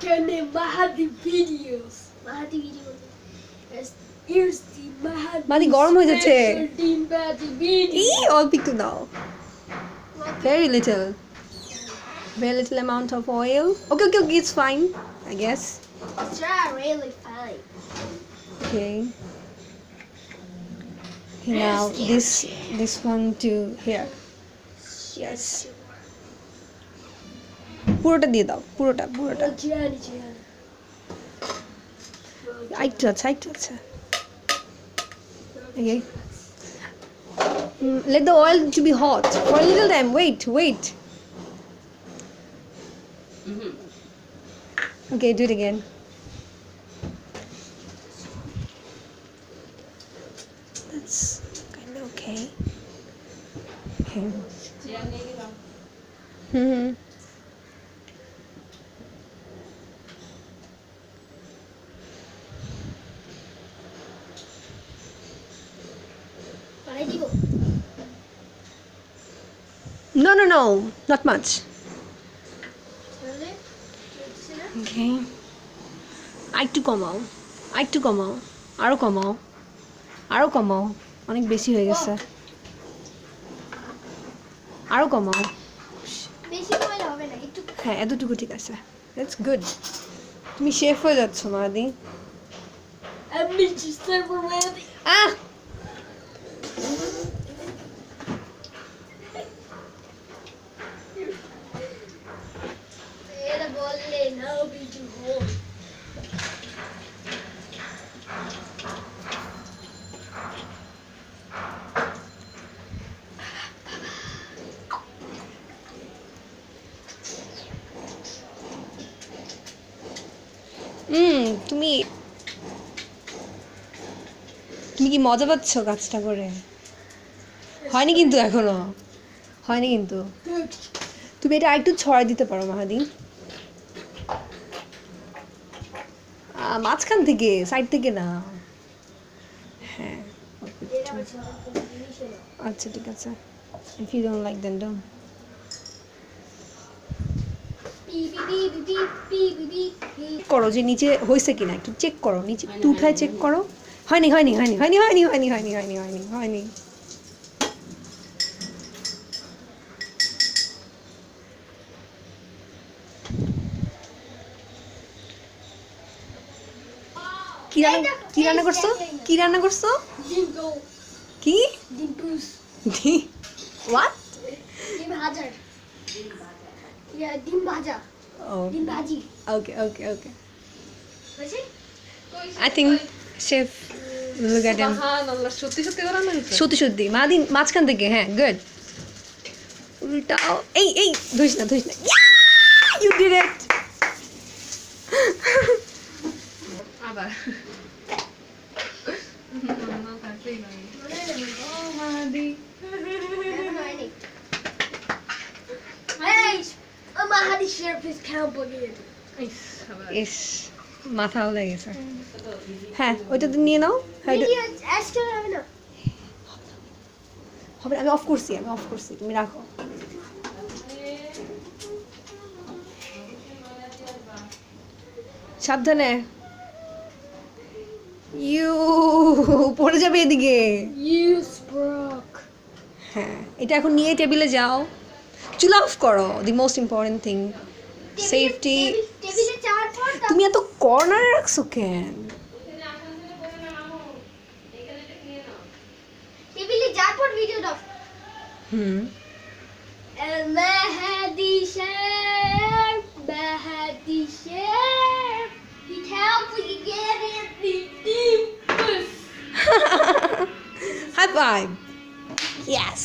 channel Mahadi videos. Mahadi videos. Here's the Mahadi. Mahadi গরম হয়ে যাচ্ছে। special Team Mahadi video. অল্প একটু দাও। Very little. Very little amount of oil. Okay, it's fine, I guess. It's not really fine. Okay. Now this one to here. Yes. পুরোটা দিয়ে দাও, পুরোটা। Gianni. একটু আছে। Okay. Let the oil to be hot for a little time. Wait. Okay, do it again. That's kind of okay. No, not much. Really? Okay. একটু কমাও, আরো কমাও, অনেক বেশি হয়ে গেছে, আরো কমাও। বেশি কমালে হবে না, একটু। হ্যাঁ, এতটুকু ঠিক আছে। That's good. তুমি শেফ হয়ে যাচ্ছ মাদি। আমি চেষ্টা করব। আহ, এটা বললে না কিছু হোক। তুমি কি মজা পাচ্ছ কাজটা করে? হয়নি কিন্তু এখনো, তুমি এটা আরেকটু ছড়াই দিতে পারো মাহাদি, মাঝখান থেকে, সাইড থেকে না। হ্যাঁ, আচ্ছা ঠিক আছে। If you don't like then don't. করো যে নিচে হয়েছে কিনা, একটু চেক করো, নিচে একটু উঠায় চেক করো। হয়নি। কি রান্না করছো? কি? What? ডিম ভাজা। Oh. ডিম ভাজি। Okay. বুঝছি? I think chef look at him. সুবহানাল্লাহ, সত্যি রান্না হয়েছে। সত্যি মাদি মাঝখান থেকে। হ্যাঁ, গুড। উল্টাও। এই ধরিস না। Yeah! You did it. আবার না থাকলেই না। Hey, Mahadi Sheriff is Cowboy. ইস, মাথা হয়ে গেছে। হ্যাঁ, ওইটা তো নিয়ে নাও। হ্যাঁ, হবে, আমি অফ করছি, তুমি রাখো। সাবধানে, পড়ে যাবে এদিকে। হ্যাঁ, এটা এখন নিয়ে টেবিলে যাও, চুলা অফ করো। The most important thing, safety. তুমি এত কর্নারে রাখছো কেন? টেবিলে যাওয়ার পর ভিডিওটা Mahadi Sheriff, he help we get in the deep. High five. Yes.